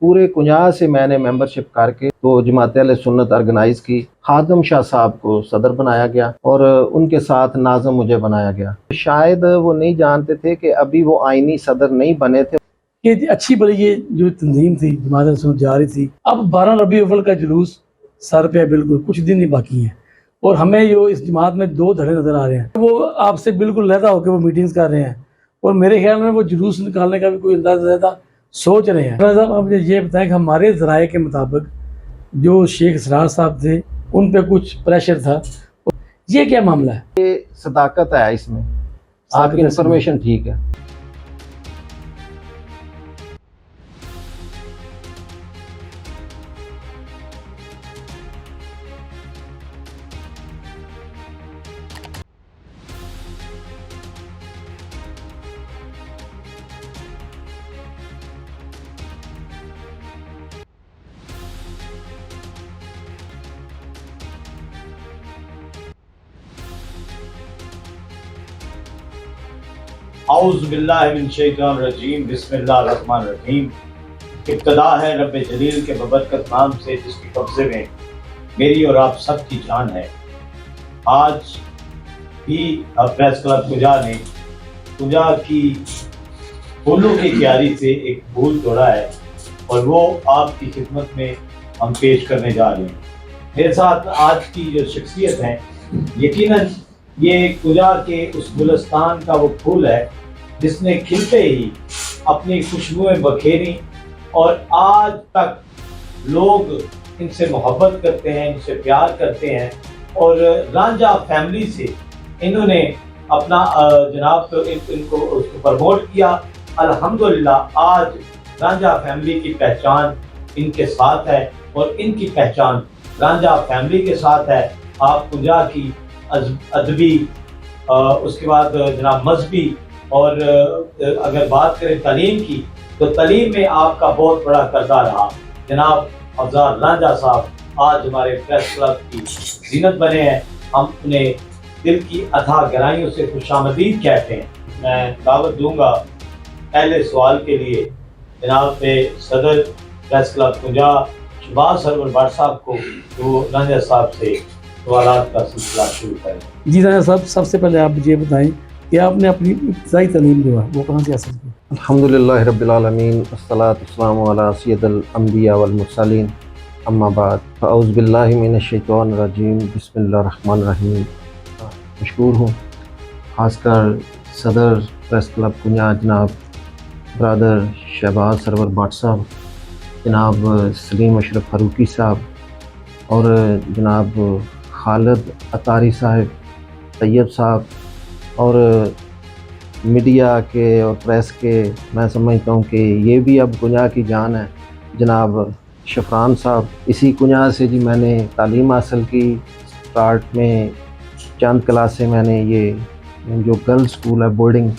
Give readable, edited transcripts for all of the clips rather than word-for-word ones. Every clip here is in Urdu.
پورے کنجا سے میں نے ممبرشپ کر کے تو جماعت اہل سنت آرگنائز کی. خادم شاہ صاحب کو صدر بنایا گیا اور ان کے ساتھ ناظم مجھے بنایا گیا. شاید وہ نہیں جانتے تھے کہ ابھی وہ آئینی صدر نہیں بنے تھے. یہ اچھی بڑی یہ جو تنظیم تھی جماعت اہل سنت جا رہی تھی. اب 12 ربیع الاول کا جلوس سر پہ بالکل کچھ دن ہی باقی ہیں اور ہمیں جو اس جماعت میں 2 دھڑے نظر آ رہے ہیں. وہ آپ سے بالکل علیحدہ ہو کے وہ میٹنگز کر رہے ہیں اور میرے خیال میں وہ جلوس نکالنے کا بھی کوئی اندازہ زیادہ سوچ رہے ہیں. صاحب آپ مجھے یہ بتائیں کہ ہمارے ذرائع کے مطابق جو شیخ اسرار صاحب تھے ان پہ کچھ پریشر تھا، یہ کیا معاملہ ہے؟ یہ صداقت ہے اس میں، آپ کی انفارمیشن ٹھیک ہے. اعوذ باللہ من الشیطان الرجیم، بسم اللہ الرحمن الرحیم. ابتدا ہے رب جلیل کے ببرکت نام سے جس کے قبضے میں میری اور آپ سب کی جان ہے. آج بھی پریس کلب کنجا نے کنجا کی پھولوں کی کیاری سے ایک پھول توڑا ہے اور وہ آپ کی خدمت میں ہم پیش کرنے جا رہے ہیں. میرے ساتھ آج کی جو شخصیت ہے، یقیناً یہ کنجا کے اس گلستان کا وہ پھول ہے جس نے کھلتے ہی اپنی خوشبوئیں بکھیری اور آج تک لوگ ان سے محبت کرتے ہیں، ان سے پیار کرتے ہیں. اور رانجھا فیملی سے انہوں نے اپنا جناب ان کو اس کو پروموٹ کیا. الحمدللہ آج رانجھا فیملی کی پہچان ان کے ساتھ ہے اور ان کی پہچان رانجھا فیملی کے ساتھ ہے. آپ کنجا کی ادبی، اس کے بعد جناب مذہبی اور اگر بات کریں تعلیم کی تو تعلیم میں آپ کا بہت بڑا کردار رہا. جناب افضال رانجھا صاحب آج ہمارے پریس کلب کی زینت بنے ہیں. ہم انہیں دل کی اتھاہ گہرائیوں سے خوش آمدید کہتے ہیں. میں دعوت دوں گا پہلے سوال کے لیے جناب صدر پریس کلب کنجا شہباز سرور بٹ صاحب کو، جو رانجھا صاحب سے سوالات کا سلسلہ شروع کریں. جی رانجھا صاحب، سب سے پہلے آپ مجھے بتائیں کہ آپ نے اپنی ابتدائی تعلیم جو ہے وہ کہاں سے حاصل کی؟ الحمدللہ رب العالمین، والصلاۃ والسلام علی سید الانبیاء والمرسلین، اما بعد، فاعوذ باللہ من الشیطان الرجیم، بسم اللہ الرحمن الرحیم. مشکور ہوں خاص کر صدر پریس کلب کنجا جناب برادر شہباز سرور بٹ صاحب، جناب سلیم اشرف فاروقی صاحب اور جناب خالد اتاری صاحب، طیب صاحب اور میڈیا کے اور پریس کے. میں سمجھتا ہوں کہ یہ بھی اب کنجا کی جان ہے. جناب شفران صاحب، اسی کنجا سے جی میں نے تعلیم حاصل کی. اسٹارٹ میں چند کلاسیں میں نے یہ جو گرل اسکول ہے بورڈنگ،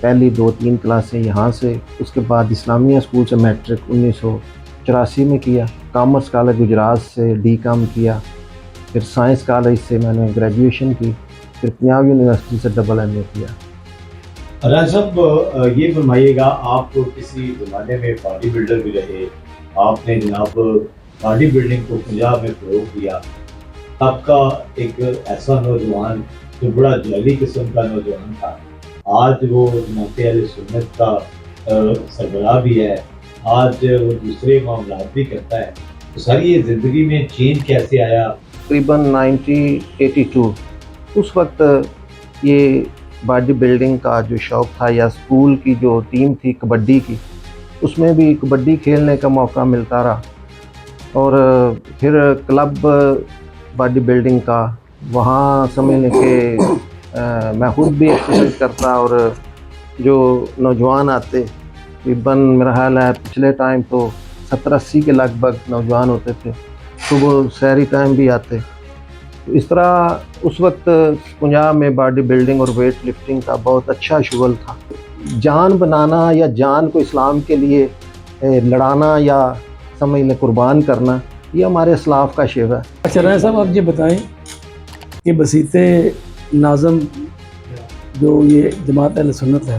پہلی 2-3 کلاسیں یہاں سے، اس کے بعد اسلامیہ اسکول سے میٹرک 1984 میں کیا. کامرس کالج گجرات سے ڈی کام کیا، پھر سائنس کالج سے میں نے گریجویشن کی، پھر پنجاب یونیورسٹی سے ڈبل ایم اے کیا. رانجھا صاحب یہ فرمائیے گا، آپ کسی زمانے میں باڈی بلڈر بھی رہے، آپ نے جناب باڈی بلڈنگ کو پنجاب میں فروغ دیا. آپ کا ایک ایسا نوجوان جو بڑا جعلی قسم کا نوجوان تھا، آج وہ جماعت اہل سنت کا سربراہ بھی ہے، آج وہ دوسرے معاملات بھی کرتا ہے. تو ساری یہ زندگی میں چینج کیسے آیا؟ تقریباً 1982 اس وقت یہ باڈی بلڈنگ کا جو شوق تھا، یا اسکول کی جو ٹیم تھی کبڈی کی، اس میں بھی کبڈی کھیلنے کا موقع ملتا رہا. اور پھر کلب باڈی بلڈنگ کا وہاں سمجھنے کہ میں خود بھی ایکسرسائز کرتا اور جو نوجوان آتے، تقریباً میرا خیال ہے پچھلے ٹائم تو 70-80 کے لگ بھگ نوجوان ہوتے تھے، صبح سحری ٹائم بھی آتے. اس طرح اس وقت پنجاب میں باڈی بلڈنگ اور ویٹ لفٹنگ کا بہت اچھا شغل تھا. جان بنانا یا جان کو اسلام کے لیے لڑانا یا سمجھ لیں قربان کرنا، یہ ہمارے اسلاف کا شیوا ہے. اچھا رانجھا صاحب، آپ یہ بتائیں کہ بسیط ناظم جو یہ جماعت اہل سنت ہے،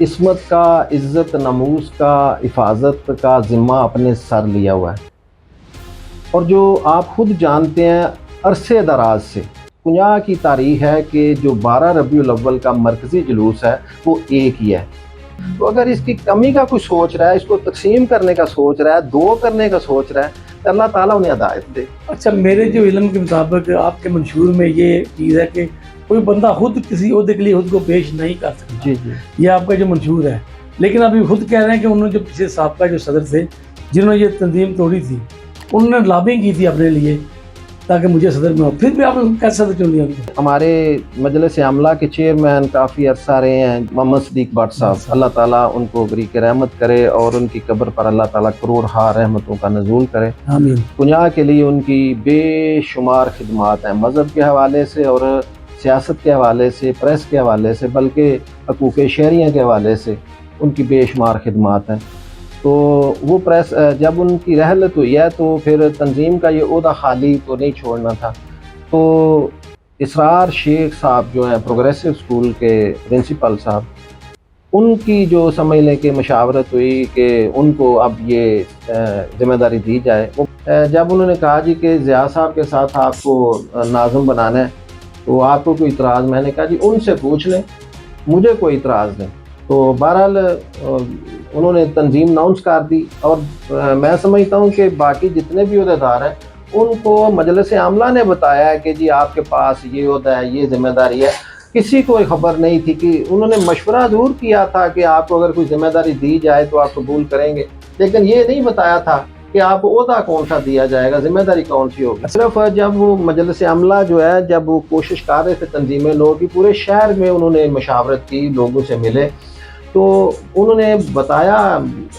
عصمت کا, عزت ناموس کا, حفاظت کا ذمہ اپنے سر لیا ہوا ہے. اور جو آپ خود جانتے ہیں عرصے دراز سے کنیا کی تاریخ ہے کہ جو 12 ربیع الاول کا مرکزی جلوس ہے وہ ایک ہی ہے. تو اگر اس کی کمی کا کوئی سوچ رہا ہے, اس کو تقسیم کرنے کا سوچ رہا ہے, 2 کرنے کا سوچ رہا ہے, تو اللہ تعالیٰ انہیں ہدایت دے. اچھا, میرے جو علم کے مطابق آپ کے منشور میں یہ چیز ہے کہ کوئی بندہ خود کسی عہدے کے لیے خود کو پیش نہیں کر سکتا. جی جی, یہ آپ کا جو منشور ہے. لیکن ابھی خود کہہ رہے ہیں کہ انہوں نے جو پچھلے سابقہ جو صدر تھے جنہوں نے یہ تنظیم توڑی تھی, انہوں نے لابنگ کی تھی اپنے لیے تاکہ مجھے صدر میں ہو, پھر بھی آپ نے کیسے صدر چن لیا؟ ہمارے مجلس عاملہ کے چیئرمین کافی عرصہ رہے ہیں محمد صدیق بٹ صاحب, اللہ تعالیٰ ان کو بریک رحمت کرے اور ان کی قبر پر اللہ تعالیٰ کروڑ ہا رحمتوں کا نزول کرے. آمین. کنیا کے لیے ان کی بے شمار خدمات ہیں, مذہب کے حوالے سے اور سیاست کے حوالے سے, پریس کے حوالے سے, بلکہ حقوق شہریوں کے حوالے سے ان کی بے شمار خدمات ہیں. تو وہ پریس جب ان کی رحلت ہوئی ہے تو پھر تنظیم کا یہ عہدہ خالی تو نہیں چھوڑنا تھا. تو اسرار شیخ صاحب جو ہیں پروگریسو اسکول کے پرنسپل صاحب, ان کی جو سمجھ لیں کہ مشاورت ہوئی کہ ان کو اب یہ ذمہ داری دی جائے. جب انہوں نے کہا جی کہ ضیاء صاحب کے ساتھ آپ کو ناظم بنانا ہے تو آپ کو کوئی اعتراض, میں نے کہا جی ان سے پوچھ لیں, مجھے کوئی اعتراض نہیں. تو بہرحال انہوں نے تنظیم اناؤنس کر دی, اور میں سمجھتا ہوں کہ باقی جتنے بھی عہدیدار ہیں ان کو مجلس عاملہ نے بتایا ہے کہ جی آپ کے پاس یہ عہدہ ہے, یہ ذمہ داری ہے. کسی کو خبر نہیں تھی کہ انہوں نے مشورہ ضرور کیا تھا کہ آپ کو اگر کوئی ذمہ داری دی جائے تو آپ قبول کریں گے, لیکن یہ نہیں بتایا تھا کہ آپ کو عہدہ کون سا دیا جائے گا, ذمہ داری کون سی ہوگی. صرف جب وہ مجلس عاملہ جو ہے جب وہ کوشش کر رہے تھے تنظیمیں لوگوں کی, پورے شہر میں انہوں نے مشاورت کی, لوگوں سے ملے, تو انہوں نے بتایا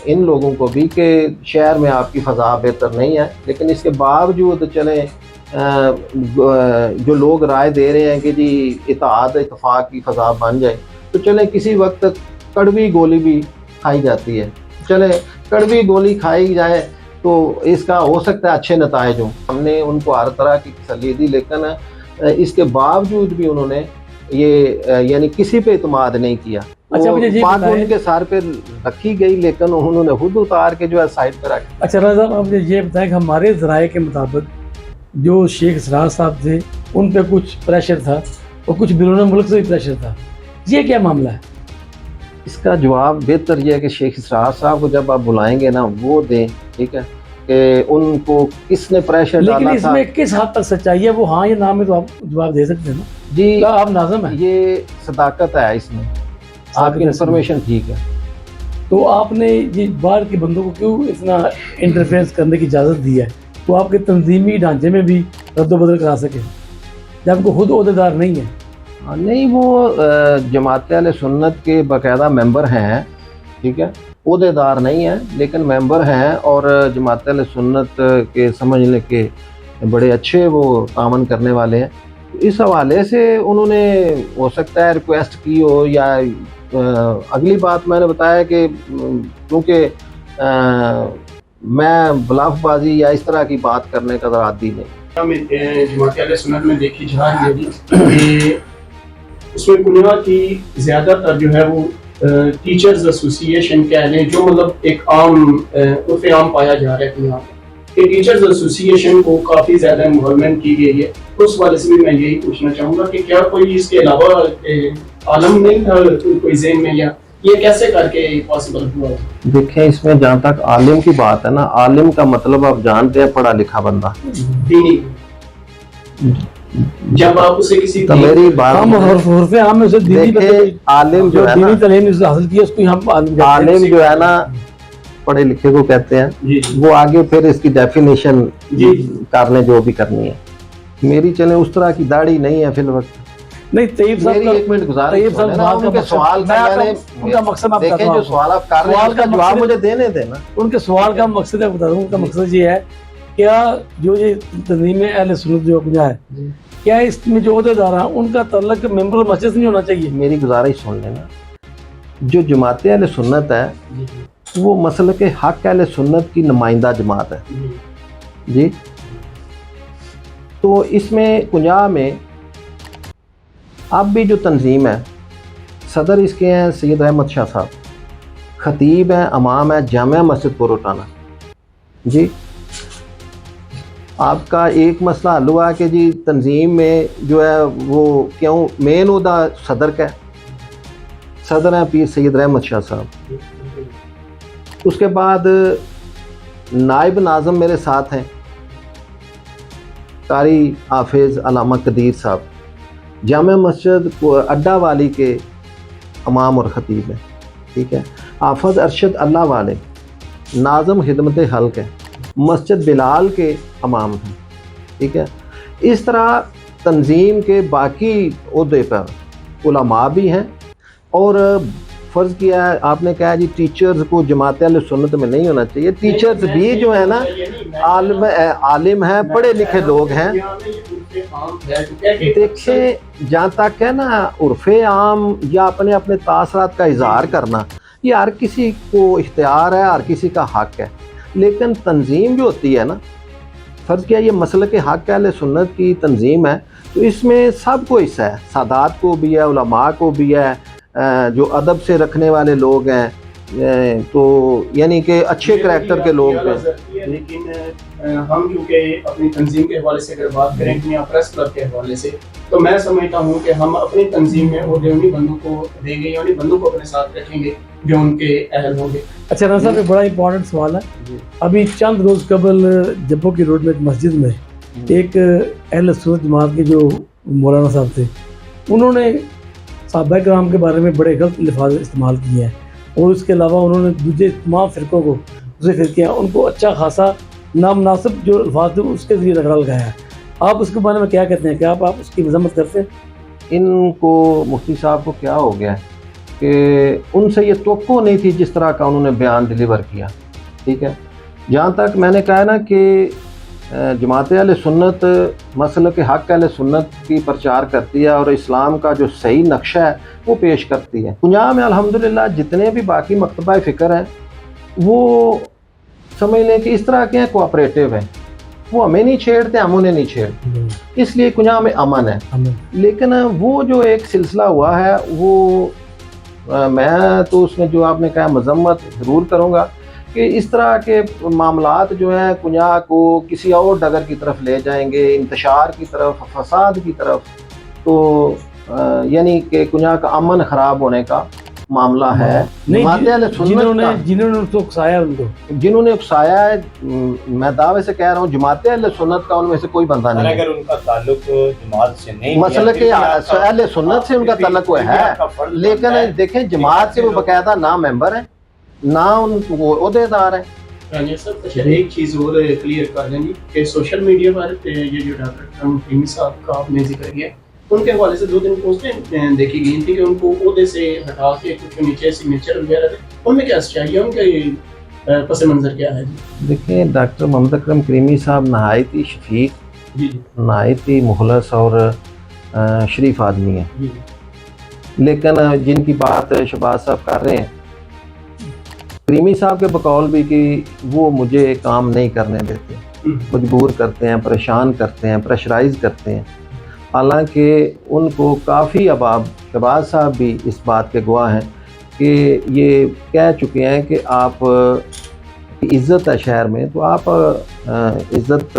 ان لوگوں کو بھی کہ شہر میں آپ کی فضا بہتر نہیں ہے, لیکن اس کے باوجود چلیں جو لوگ رائے دے رہے ہیں کہ جی اتحاد اتفاق کی فضا بن جائے, تو چلیں کسی وقت کڑوی گولی بھی کھائی جاتی ہے, چلیں کڑوی گولی کھائی جائے تو اس کا ہو سکتا ہے اچھے نتائج ہوں. ہم نے ان کو ہر طرح کی تسلی دی, لیکن اس کے باوجود بھی انہوں نے یہ یعنی کسی پہ اعتماد نہیں کیا. اچھا, مجھے یہ بات ان کے سر پہ رکھی گئی لیکن انہوں نے خود اتار کے جو ہے سائڈ پہ رکھ. اچھا رضا, آپ مجھے یہ بتائیں کہ ہمارے ذرائع کے مطابق جو شیخ اسرار صاحب تھے ان پہ کچھ پریشر تھا اور کچھ بیرون ملک سے بھی پریشر تھا, یہ کیا معاملہ ہے؟ اس کا جواب بہتر یہ ہے کہ شیخ اسرار صاحب کو جب آپ بلائیں گے نا وہ دیں, ٹھیک ہے, کہ ان کو کس نے پریشر ڈالا تھا. لیکن اس میں کس حد تک سچائی ہے, وہ ہاں یا نہ میں تو آپ جواب دے سکتے ہیں نا. جی آپ ناظم ہیں, یہ صداقت ہے اس میں, آپ کی انفارمیشن ٹھیک ہے. تو آپ نے یہ باہر کے بندوں کو کیوں اتنا انٹرفیئرنس کرنے کی اجازت دی ہے, تو آپ کے تنظیمی ڈھانچے میں بھی رد و بدل کرا سکے جب کو خود عہدیدار نہیں ہے. نہیں, وہ جماعت اہل سنت کے باقاعدہ ممبر ہیں, ٹھیک ہے, عہدیدار نہیں ہیں لیکن ممبر ہیں, اور جماعت اہل سنت کے سمجھ لیں کہ بڑے اچھے وہ تعاون کرنے والے ہیں. اس حوالے سے انہوں نے ہو سکتا ہے ریکویسٹ کی ہو, یا اگلی بات میں نے بتایا کہ کیونکہ میں بلاف بازی یا اس طرح کی بات کرنے کا ذرا عادی نہیں. جماعت اہل سنت میں دیکھی جا رہی ہے کہ اس میں کنیا کی زیادہ تر جو ہے وہ ٹیچرز ایسوسیشن کہہ لیں, جو مطلب ایک عام عرف عام پایا جا رہا ہے کنیا کہ ٹیچرز ایسوسیشن کو کافی زیادہ انوالومنٹ کی گئی ہے. اس والے سے بھی میں یہی پوچھنا چاہوں گا کہ کیا کوئی اس کے علاوہ عالم نہیں تھا کوئی ذہن میں, یا یہ کیسے کر کے پاسبل ہوا؟ دیکھیں, اس میں جہاں تک عالم کی بات ہے نا, عالم کا مطلب آپ جانتے ہیں پڑھا لکھا بندہ. دینی, جب آپ اسے کسی تو میری بات عالم جو ہے نا, عالم جو ہے نا پڑھے لکھے کو کہتے ہیں, وہ آگے پھر اس کی ڈیفینیشن کرنے جو بھی کرنی ہے. میری چلیں اس طرح کی داڑھی نہیں ہے فی الوقت. نہیں, طیب صاحب ایک منٹ گزارش سوال دیکھیں, جو سوال آپ کر رہے ہیں اس کا جواب مجھے دینے دینا. ان کے سوال کا مقصد بتا دوں, ان کا مقصد یہ ہے کیا جو یہ تنظیم اہل سنت جو اپنا ہے, کیا اس میں جو عہدیدار ہیں ان کا تعلق ممبر مسجد نہیں ہونا چاہیے؟ میری گزارش سن لینا, جو جماعت اہل سنت ہے وہ مسلک حق اہل سنت کی نمائندہ جماعت ہے جی. تو اس میں کنیا میں اب بھی جو تنظیم ہے صدر اس کے ہیں سید احمد شاہ صاحب، خطیب ہیں امام ہے جامعہ مسجد پوروٹانا۔ جی آپ کا ایک مسئلہ حل ہوا کہ جی تنظیم میں جو ہے وہ کیوں مین عہدہ صدر کا ہے، صدر ہیں پیر سید احمد شاہ صاحب۔ اس کے بعد نائب ناظم میرے ساتھ ہیں قاری حافظ علامہ قدیر صاحب، جامع مسجد اڈا والی کے امام اور خطیب ہیں، ٹھیک ہے۔ حافظ ارشد اللہ والے ناظم خدمت حلق ہے، مسجد بلال کے امام ہیں، ٹھیک ہے۔ اس طرح تنظیم کے باقی عہدے پر علماء بھی ہیں، اور فرض کیا ہے آپ نے کہا جی ٹیچرز کو جماعت اہل سنت میں نہیں ہونا چاہیے، ٹیچرز بھی جو ہے نا عالم ہیں، پڑھے لکھے لوگ ہیں۔ دیکھیں جہاں تک ہے نا عرف عام یا اپنے اپنے تاثرات کا اظہار کرنا، یہ ہر کسی کو اختیار ہے، ہر کسی کا حق ہے، لیکن تنظیم جو ہوتی ہے نا، فرض کیا یہ مسلک حق اہل سنت کی تنظیم ہے، تو اس میں سب کو حصہ ہے، سادات کو بھی ہے، علماء کو بھی ہے، جو ادب سے رکھنے والے لوگ ہیں، تو یعنی کہ اچھے کریکٹر کے لوگ ہیں۔ لیکن ہم کیونکہ اپنی تنظیم کے حوالے سے اگر بات کریں دنیا پریس کلب کے حوالے سے، تو میں سمجھتا ہوں کہ ہم اپنی تنظیم میں عہدے انہیں بندوں کو دیں گے یا انہیں بندوں کو اپنے ساتھ رکھیں گے جو ان کے اہل ہوں گے۔ اچھا رانا صاحب ایک بڑا امپورٹنٹ سوال ہے، ابھی چند روز قبل جبوں کی روڈ میں ایک مسجد میں ایک اہل سنت جماعت کے جو مولانا صاحب تھے، انہوں نے صحابہ کرام کے بارے میں بڑے غلط الفاظ استعمال کیے ہیں، اور اس کے علاوہ انہوں نے دوسرے تمام فرقوں کو، دوسرے فرقے ان کو اچھا خاصا نامناسب جو الفاظ تھے اس کے ذریعے رگڑا لگایا ہے۔ آپ اس کے بارے میں کیا کہتے ہیں؟ کیا آپ اس کی مذمت کرتے ہیں؟ ان کو مفتی صاحب کو کیا ہو گیا ہے کہ ان سے یہ توقع نہیں تھی جس طرح کا انہوں نے بیان ڈیلیور کیا، ٹھیک ہے۔ جہاں تک میں نے کہا نا کہ جماعت اہل سنت مسلک حق اہل سنت کی پرچار کرتی ہے اور اسلام کا جو صحیح نقشہ ہے وہ پیش کرتی ہے۔ پنجاب میں الحمدللہ جتنے بھی باقی مکتبہ فکر ہیں وہ سمجھ لیں کہ اس طرح کے ہیں، کوآپریٹیو ہیں، وہ ہمیں نہیں چھیڑتے، ہم انہیں نہیں چھیڑتے، اس لیے پنجاب میں امن ہے۔ لیکن وہ جو ایک سلسلہ ہوا ہے وہ میں تو اس میں جو آپ نے کہا مذمت ضرور کروں گا کہ اس طرح کے معاملات جو ہیں کنیا کو کسی اور ڈگر کی طرف لے جائیں گے، انتشار کی طرف، فساد کی طرف، تو یعنی کہ کنیا کا امن خراب ہونے کا معاملہ ہے۔ جنہوں نے اس کو اکسایا، جنہوں نے اکسایا ہے، میں دعوے سے کہہ رہا ہوں جماعت اہل سنت کا ان میں سے کوئی بندہ نہیں ہے۔ اگر ان کا تعلق جماعت سے نہیں، مسلک اہل سنت سے ان کا تعلق ہے، لیکن دیکھیں جماعت کے وہ باقاعدہ نہ ممبر ہیں نہ ان وہ عہدے دار ہیں۔ رانیہ صاحب اچھا ایک چیز اور کلیئر کر دیں گی کہ سوشل میڈیا پر یہ جو ڈاکٹر فہمی صاحب کا آپ نے ذکر کیا، ان کے حوالے سے 2-3 پوسٹیں دیکھی گئی تھی کہ ان کو عہدے سے ہٹا کے کچھ نیچے سگنیچر وغیرہ تھے، ان میں کیا سچائی ہے، ان کا پس منظر کیا ہے؟ دیکھیں ڈاکٹر محمد اکرم کریمی صاحب نہایت ہی شفیق، نہایت ہی مخلص اور شریف آدمی ہیں، لیکن جن کی بات شہباز صاحب کر رہے ہیں کریمی صاحب کے بقول بھی کہ وہ مجھے کام نہیں کرنے دیتے، مجبور کرتے ہیں، پریشان کرتے ہیں، پریشرائز کرتے ہیں، حالانکہ ان کو کافی اباب شہباز صاحب بھی اس بات کے گواہ ہیں کہ یہ کہہ چکے ہیں کہ آپ کی عزت ہے شہر میں، تو آپ عزت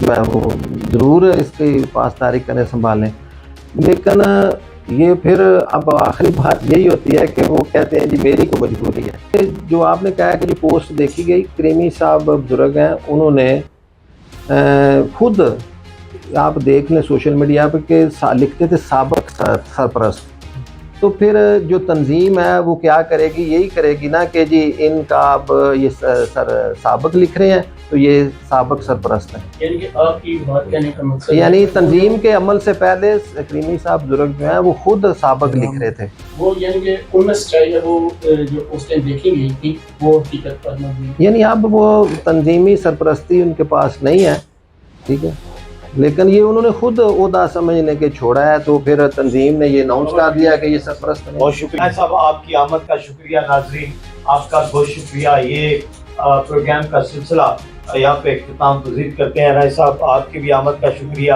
جو ہے وہ ضرور اس کی پاسداری کریں، سنبھالیں، لیکن یہ پھر اب آخری بات یہی ہوتی ہے کہ وہ کہتے ہیں جی میری کو مجبوری ہے۔ جو آپ نے کہا کہ جو پوسٹ دیکھی گئی، کریمی صاحب بزرگ ہیں، انہوں نے خود آپ دیکھ لیں سوشل میڈیا پہ کہ لکھتے تھے سابق سرپرست، تو پھر جو تنظیم ہے وہ کیا کرے گی؟ یہی کرے گی نا کہ جی ان کا اب یہ سابق لکھ رہے ہیں تو یہ سابق سرپرست ہیں، یعنی کہ آپ کی بات کہنے کا مقصد یعنی تنظیم کے عمل سے پہلے کریمی صاحب بزرگ جو ہیں وہ خود سابق لکھ رہے تھے، وہ یعنی کہ ان میں سچائی ہے، وہ جو پوسٹیں دیکھی گئی تھی وہ حقیقت پر مبنی، یعنی اب وہ تنظیمی سرپرستی ان کے پاس نہیں ہے، ٹھیک ہے، لیکن یہ انہوں نے خود عہدہ سمجھنے کے چھوڑا ہے، تو پھر تنظیم نے یہ اناؤنس کر دیا کہ یہ سرپرست نہیں۔ بہت شکریہ صاحب، آپ کی آمد کا شکریہ، ناظرین آپ کا بہت شکریہ۔ یہ پروگرام کا سلسلہ یہاں پہ اختتام پذیر کرتے ہیں۔ رائے صاحب آپ کی بھی آمد کا شکریہ۔